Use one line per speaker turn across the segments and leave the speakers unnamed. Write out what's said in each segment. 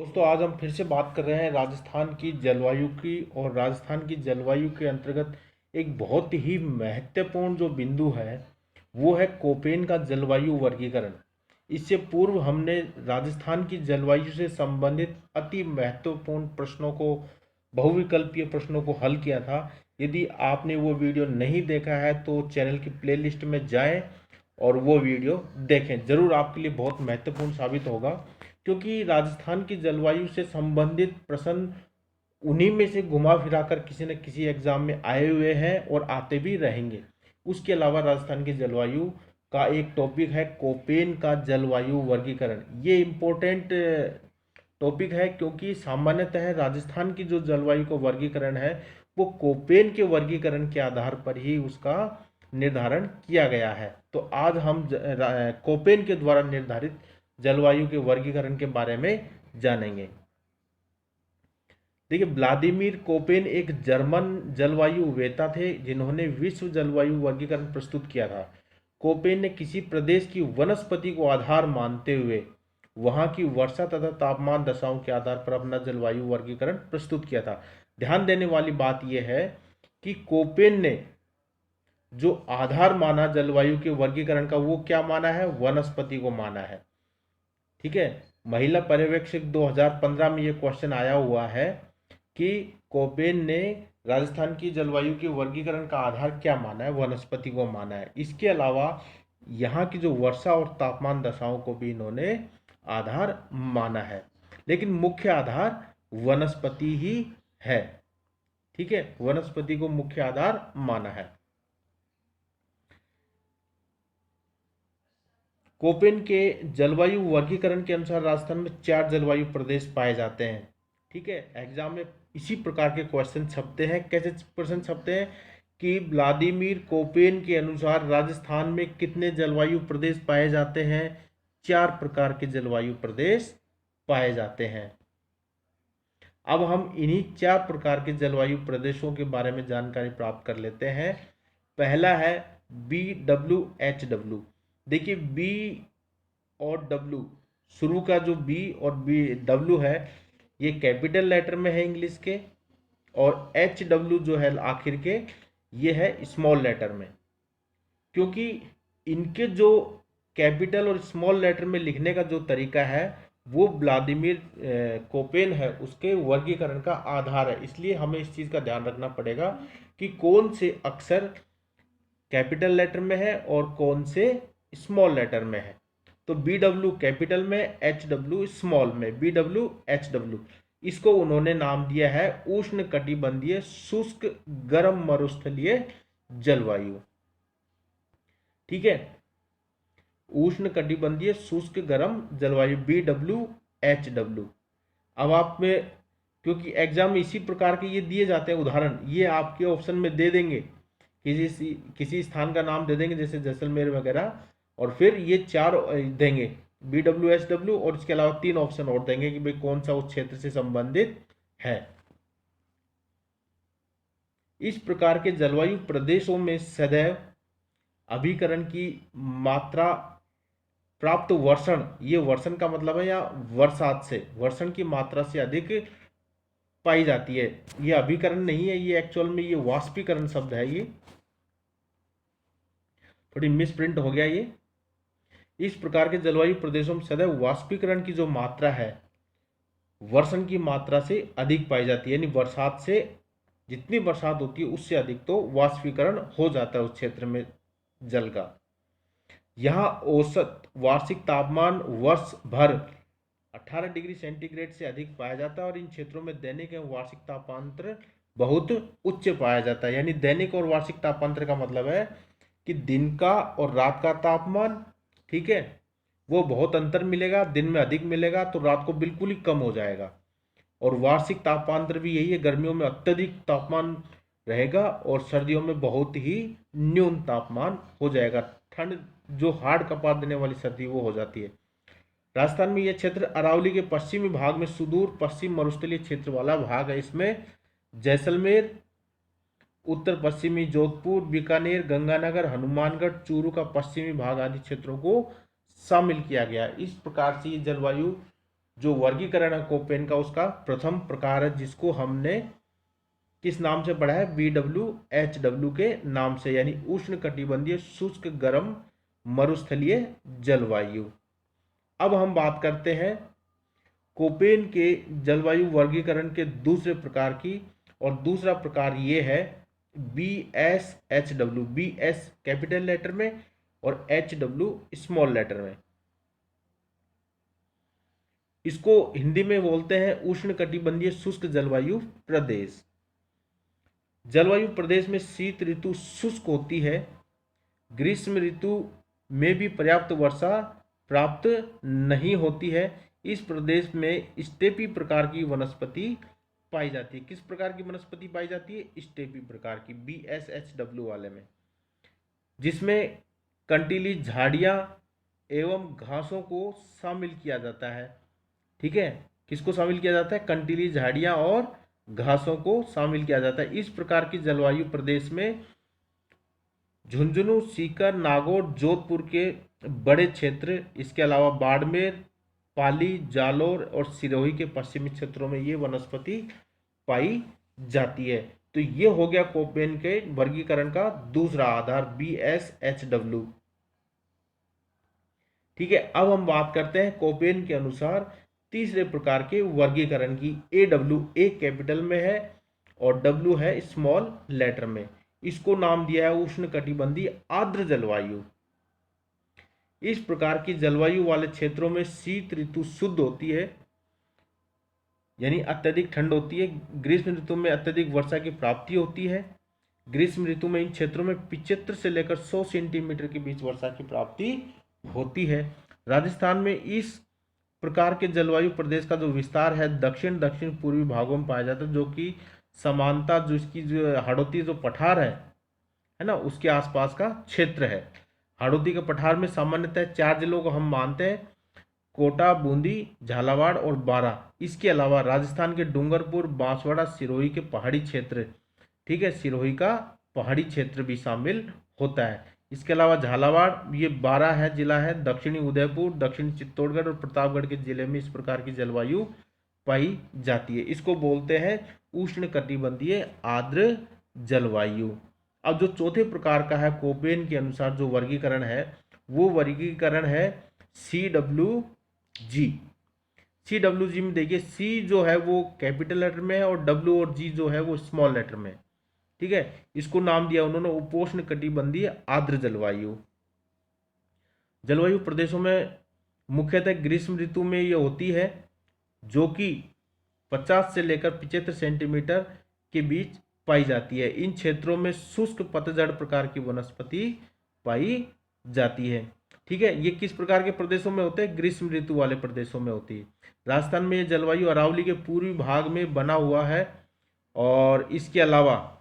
दोस्तों आज हम फिर से बात कर रहे हैं राजस्थान की जलवायु की। और राजस्थान की जलवायु के अंतर्गत एक बहुत ही महत्वपूर्ण जो बिंदु है वो है कोपेन का जलवायु वर्गीकरण। इससे पूर्व हमने राजस्थान की जलवायु से संबंधित अति महत्वपूर्ण प्रश्नों को, बहुविकल्पीय प्रश्नों को हल किया था। यदि आपने वो वीडियो नहीं देखा है तो चैनल की प्लेलिस्ट में जाएं और वो वीडियो देखें, ज़रूर आपके लिए बहुत महत्वपूर्ण साबित होगा। क्योंकि राजस्थान की जलवायु से संबंधित प्रश्न उन्हीं में से घुमा फिरा कर किसी न किसी एग्जाम में आए हुए हैं और आते भी रहेंगे। उसके अलावा राजस्थान की जलवायु का एक टॉपिक है कोपेन का जलवायु वर्गीकरण। ये इम्पोर्टेंट टॉपिक है क्योंकि सामान्यतः राजस्थान की जो जलवायु का वर्गीकरण है वो कोपेन के वर्गीकरण के आधार पर ही उसका निर्धारण किया गया है। तो आज हम कोपेन के द्वारा निर्धारित जलवायु के वर्गीकरण के बारे में जानेंगे। देखिए, व्लादिमीर कोपेन एक जर्मन जलवायु वेता थे जिन्होंने विश्व जलवायु वर्गीकरण प्रस्तुत किया था। कोपेन ने किसी प्रदेश की वनस्पति को आधार मानते हुए वहां की वर्षा तथा तापमान दशाओं के आधार पर अपना जलवायु वर्गीकरण प्रस्तुत किया था। ध्यान देने वाली बात यह है कि कोपेन ने जो आधार माना जलवायु के वर्गीकरण का वो क्या माना है? वनस्पति को माना है। ठीक है, महिला पर्यवेक्षक 2015 में ये क्वेश्चन आया हुआ है कि कोपेन ने राजस्थान की जलवायु के वर्गीकरण का आधार क्या माना है? वनस्पति को माना है। इसके अलावा यहाँ की जो वर्षा और तापमान दशाओं को भी इन्होंने आधार माना है, लेकिन मुख्य आधार वनस्पति ही है। ठीक है, वनस्पति को मुख्य आधार माना है। कोपेन के जलवायु वर्गीकरण के अनुसार राजस्थान में 4 जलवायु प्रदेश पाए जाते हैं। ठीक है, एग्जाम में इसी प्रकार के क्वेश्चन छपते हैं। कैसे प्रश्न छपते हैं कि व्लादिमीर कोपेन के अनुसार राजस्थान में कितने जलवायु प्रदेश पाए जाते हैं? 4 प्रकार के जलवायु प्रदेश पाए जाते हैं। अब हम इन्हीं 4 प्रकार के जलवायु प्रदेशों के बारे में जानकारी प्राप्त कर लेते हैं। पहला है BWHW। देखिए, बी और डब्ल्यू, शुरू का जो बी और डब्ल्यू है ये कैपिटल लेटर में है इंग्लिश के, और HW जो है आखिर के ये है स्मॉल लेटर में। क्योंकि इनके जो कैपिटल और स्मॉल लेटर में लिखने का जो तरीका है वो व्लादिमीर कोपेन है उसके वर्गीकरण का आधार है। इसलिए हमें इस चीज़ का ध्यान रखना पड़ेगा कि कौन से अक्षर कैपिटल लेटर में है और कौन से स्मॉल लेटर में है। तो BW कैपिटल में, HW स्मॉल में, BWHW। इसको उन्होंने नाम दिया है उष्ण कटिबंधीय शुष्क गर्म मरुस्थलीय जलवायु। ठीक है, उष्ण कटिबंधीय शुष्क गर्म जलवायु BWHW। अब आप में, क्योंकि एग्जाम में इसी प्रकार के ये दिए जाते हैं उदाहरण, ये आपके ऑप्शन में दे देंगे, किसी स्थान का नाम दे देंगे जैसे जैसलमेर वगैरह, और फिर ये 4 देंगे BWHW, और इसके अलावा 3 ऑप्शन और देंगे कि भाई कौन सा उस क्षेत्र से संबंधित है। इस प्रकार के जलवायु प्रदेशों में सदैव अभिकरण की मात्रा प्राप्त वर्षण, ये वर्षण का मतलब है या वर्षात से, वर्षण की मात्रा से अधिक पाई जाती है। ये अभिकरण नहीं है, ये एक्चुअल में ये वाष्पीकरण शब्द है। ये थोड़ी मिस प्रिंट हो गया ये। इस प्रकार के जलवायु प्रदेशों में सदैव वाष्पीकरण की जो मात्रा है वर्षण की मात्रा से अधिक पाई जाती है, यानी बरसात से जितनी बरसात होती है उससे अधिक तो वाष्पीकरण हो जाता है उस क्षेत्र में जल का। यहाँ औसत वार्षिक तापमान वर्ष भर 18 डिग्री सेंटीग्रेड से अधिक पाया जाता है, और इन क्षेत्रों में दैनिक एवं वार्षिक तापांतर बहुत उच्च पाया जाता है। यानी दैनिक और वार्षिक तापांतर का मतलब है कि दिन का और रात का तापमान, ठीक है, वो बहुत अंतर मिलेगा। दिन में अधिक मिलेगा तो रात को बिल्कुल ही कम हो जाएगा। और वार्षिक तापांतर भी यही है, गर्मियों में अत्यधिक तापमान रहेगा और सर्दियों में बहुत ही न्यून तापमान हो जाएगा। ठंड जो हार्ड कपा देने वाली सर्दी वो हो जाती है। राजस्थान में यह क्षेत्र अरावली के पश्चिमी भाग में सुदूर पश्चिम मरुस्थलीय क्षेत्र वाला भाग है। इसमें जैसलमेर, उत्तर पश्चिमी जोधपुर, बीकानेर, गंगानगर, हनुमानगढ़, चूरू का पश्चिमी भाग आदि क्षेत्रों को शामिल किया गया। इस प्रकार से ये जलवायु जो वर्गीकरण है कोपेन का, उसका प्रथम प्रकार है, जिसको हमने किस नाम से पढ़ा है, BWHW के नाम से, यानी उष्ण कटिबंधीय शुष्क गर्म मरुस्थलीय जलवायु। अब हम बात करते हैं कोपेन के जलवायु वर्गीकरण के दूसरे प्रकार की, और दूसरा प्रकार ये है BSHW, BS कैपिटल लेटर में और HW स्मॉल लेटर में। इसको हिंदी में बोलते हैं उष्ण कटिबंधीय शुष्क जलवायु प्रदेश। जलवायु प्रदेश में शीत ऋतु शुष्क होती है, ग्रीष्म ऋतु में भी पर्याप्त वर्षा प्राप्त नहीं होती है। इस प्रदेश में स्टेपी प्रकार की वनस्पति पाई जाती है। किस प्रकार की वनस्पति पाई जाती है, स्टेपी प्रकार की, BSHW वाले में, जिसमें कंटीली झाड़ियां एवं घासों को शामिल किया जाता है। ठीक है, किसको शामिल किया जाता है, कंटीली झाड़ियां और घासों को शामिल किया जाता है। इस प्रकार की जलवायु प्रदेश में झुंझुनू, सीकर, नागौर, जोधपुर के बड़े क्षेत्र, इसके अलावा बाड़मेर, पाली, जालौर और सिरोही के पश्चिमी क्षेत्रों में ये वनस्पति पाई जाती है। तो ये हो गया कोपेन के वर्गीकरण का दूसरा आधार, BSHW। ठीक है, अब हम बात करते हैं कोपेन के अनुसार तीसरे प्रकार के वर्गीकरण की। AW एक कैपिटल में है और W है स्मॉल लेटर में। इसको नाम दिया है उष्ण कटिबंधीय आर्द्र जलवायु। इस प्रकार की जलवायु वाले क्षेत्रों में शीत ऋतु शुद्ध होती है, यानी अत्यधिक ठंड होती है। ग्रीष्म ऋतु में अत्यधिक वर्षा की प्राप्ति होती है। ग्रीष्म ऋतु में इन क्षेत्रों में 75 से लेकर 100 सेंटीमीटर के बीच वर्षा की प्राप्ति होती है। राजस्थान में इस प्रकार के जलवायु प्रदेश का जो विस्तार है दक्षिण दक्षिण पूर्वी भागों में पाया जाता है, जो कि समानता जो इसकी जो हाड़ौती जो पठार है ना, उसके आसपास का क्षेत्र है। हाड़ौती के पठार में सामान्यतः 4 जिलों को हम मानते हैं, कोटा, बूंदी, झालावाड़ और बारां। इसके अलावा राजस्थान के डूंगरपुर, बांसवाड़ा, सिरोही के पहाड़ी क्षेत्र, ठीक है, सिरोही का पहाड़ी क्षेत्र भी शामिल होता है। इसके अलावा झालावाड़ ये 12 है जिला है, दक्षिणी उदयपुर, दक्षिणी चित्तौड़गढ़ और प्रतापगढ़ के जिले में इस प्रकार की जलवायु पाई जाती है। इसको बोलते हैं उष्ण कटिबंधीय आर्द्र जलवायु। अब जो चौथे प्रकार का है कोपेन के अनुसार जो वर्गीकरण है, वो वर्गीकरण है CWG। CWG में देखिए, C जो है वो कैपिटल लेटर में है और W और G जो है वो स्मॉल लेटर में। ठीक है, इसको नाम दिया उन्होंने उपोष्ण कटिबंधीय आर्द्र जलवायु। जलवायु प्रदेशों में मुख्यतः ग्रीष्म ऋतु में ये होती है, जो कि 50 से लेकर 75 सेंटीमीटर के बीच पाई जाती है। इन क्षेत्रों में शुष्क पतझड़ प्रकार की वनस्पति पाई जाती है। ठीक है, ये किस प्रकार के प्रदेशों में होते हैं, ग्रीष्म ऋतु वाले प्रदेशों में होती है। राजस्थान में ये जलवायु अरावली के पूर्वी भाग में बना हुआ है, और इसके अलावा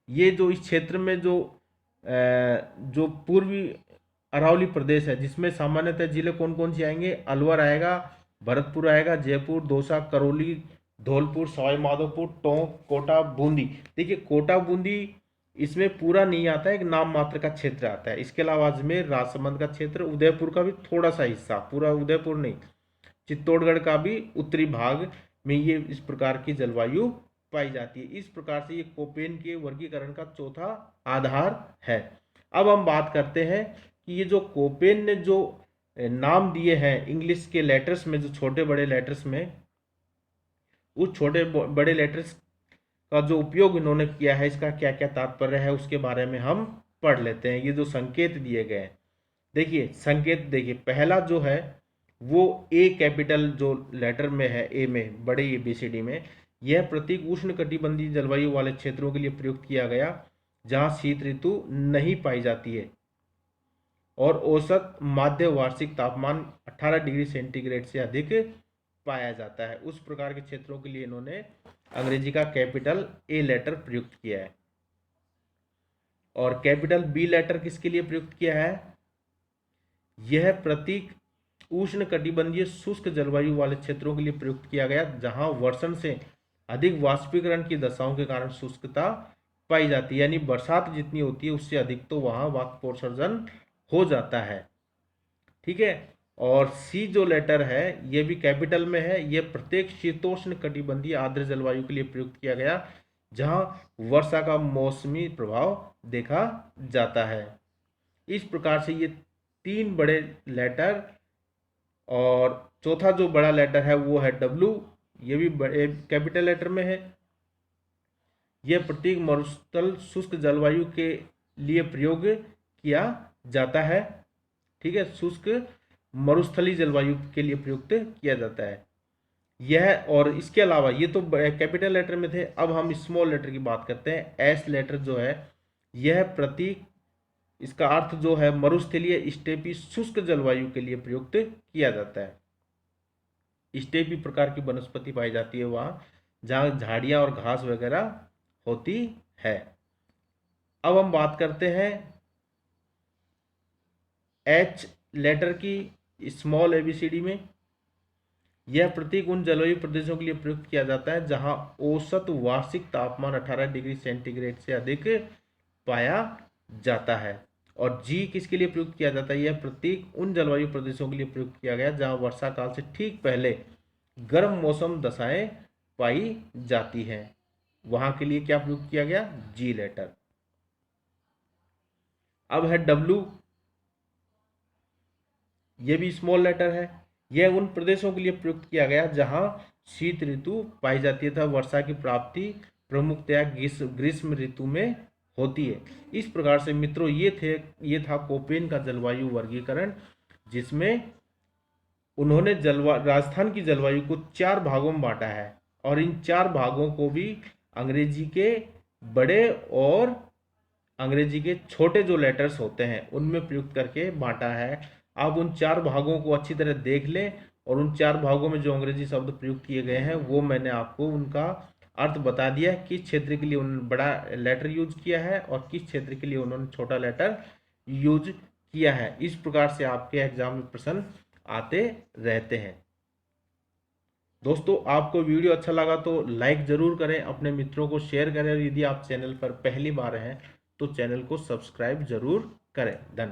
ये जो इस क्षेत्र में जो पूर्वी अरावली प्रदेश है, जिसमें सामान्यतः जिले कौन कौन से आएंगे, अलवर आएगा, भरतपुर आएगा, जयपुर, दौसा, करौली, धौलपुर, सवाई माधोपुर, टोंक, कोटा, बूंदी। देखिए कोटा बूंदी इसमें पूरा नहीं आता है, एक नाम मात्र का क्षेत्र आता है। इसके अलावा अजमेर, राजसमंद का क्षेत्र, उदयपुर का भी थोड़ा सा हिस्सा, पूरा उदयपुर नहीं, चित्तौड़गढ़ का भी उत्तरी भाग में ये इस प्रकार की जलवायु पाई जाती है। इस प्रकार से ये कोपेन के वर्गीकरण का चौथा आधार है। अब हम बात करते हैं कि ये जो कोपेन ने जो नाम दिए हैं इंग्लिश के लेटर्स में, जो छोटे बड़े लेटर्स में, उस छोटे बड़े लेटर्स का जो उपयोग इन्होंने किया है, इसका क्या क्या तात्पर्य है, उसके बारे में हम पढ़ लेते हैं। ये जो संकेत दिए गए हैं, देखिए संकेत देखिए, पहला जो है वो ए कैपिटल जो लेटर में है, ए में, बड़े ABCD में, यह प्रतीक उष्ण कटिबंधीय जलवायु वाले क्षेत्रों के लिए प्रयुक्त किया गया जहां शीत ऋतु नहीं पाई जाती है और औसत माध्य वार्षिक तापमान 18 डिग्री सेंटीग्रेड से अधिक पाया जाता है। उस प्रकार के क्षेत्रों के लिए इन्होंने अंग्रेजी का कैपिटल ए लेटर प्रयुक्त किया है। और कैपिटल बी लेटर किसके लिए प्रयुक्त किया है, यह प्रतीक उष्ण कटिबंधीय शुष्क जलवायु वाले क्षेत्रों के लिए प्रयुक्त किया गया जहां वर्षण से अधिक वाष्पीकरण की दशाओं के कारण शुष्कता पाई जाती है, यानी बरसात जितनी होती है उससे अधिक तो वहां वाष्पोत्सर्जन हो जाता है। ठीक है, और सी जो लेटर है ये भी कैपिटल में है। ये प्रत्येक शीतोष्ण कटिबंधीय आर्द्र जलवायु के लिए प्रयुक्त किया गया जहां वर्षा का मौसमी प्रभाव देखा जाता है। इस प्रकार से ये 3 बड़े लेटर, और चौथा जो बड़ा लेटर है वो है डब्ल्यू, ये भी बड़े कैपिटल लेटर में है। यह प्रतीक मरुस्थल शुष्क जलवायु के लिए प्रयोग किया जाता है। ठीक है, शुष्क मरुस्थली जलवायु के लिए प्रयुक्त किया जाता है यह। और इसके अलावा ये तो कैपिटल लेटर में थे, अब हम स्मॉल लेटर की बात करते हैं। एस लेटर जो है यह प्रतीक, इसका अर्थ जो है मरुस्थलीय स्टेपी शुष्क जलवायु के लिए प्रयुक्त किया जाता है। स्टेपी प्रकार की वनस्पति पाई जाती है वहां जहां झाड़ियां और घास वगैरह होती है। अब हम बात करते हैं एच लेटर की स्मॉल एबीसीडी में। यह प्रतीक उन जलवायु प्रदेशों के लिए प्रयुक्त किया जाता है जहां औसत वार्षिक तापमान 18 डिग्री सेंटीग्रेड से अधिक पाया जाता है। और जी किसके लिए प्रयुक्त किया जाता है? यह प्रतीक उन जलवायु प्रदेशों के लिए प्रयुक्त किया गया जहां वर्षा काल से ठीक पहले गर्म मौसम दशाएं पाई जाती हैं, वहां के लिए क्या प्रयुक्त किया गया? जी लेटर। अब है डब्ल्यू, ये भी स्मॉल लेटर है। यह उन प्रदेशों के लिए प्रयुक्त किया गया जहां शीत ऋतु पाई जाती है तथा वर्षा की प्राप्ति प्रमुखतया ग्रीष्म ऋतु में होती है। इस प्रकार से मित्रों ये था कोपेन का जलवायु वर्गीकरण, जिसमें उन्होंने राजस्थान की जलवायु को 4 भागों में बांटा है और इन 4 भागों को भी अंग्रेजी के बड़े और अंग्रेजी के छोटे जो लेटर्स होते हैं उनमें प्रयुक्त करके बांटा है। आप उन 4 भागों को अच्छी तरह देख लें और उन 4 भागों में जो अंग्रेजी शब्द प्रयुक्त किए गए हैं वो मैंने आपको उनका अर्थ बता दिया है, किस क्षेत्र के लिए उन्होंने बड़ा लेटर यूज किया है और किस क्षेत्र के लिए उन्होंने छोटा लेटर यूज किया है। इस प्रकार से आपके एग्जाम में प्रश्न आते रहते हैं। दोस्तों, आपको वीडियो अच्छा लगा तो लाइक जरूर करें, अपने मित्रों को शेयर करें और यदि आप चैनल पर पहली बार हैं तो चैनल को सब्सक्राइब जरूर करें। धन्यवाद।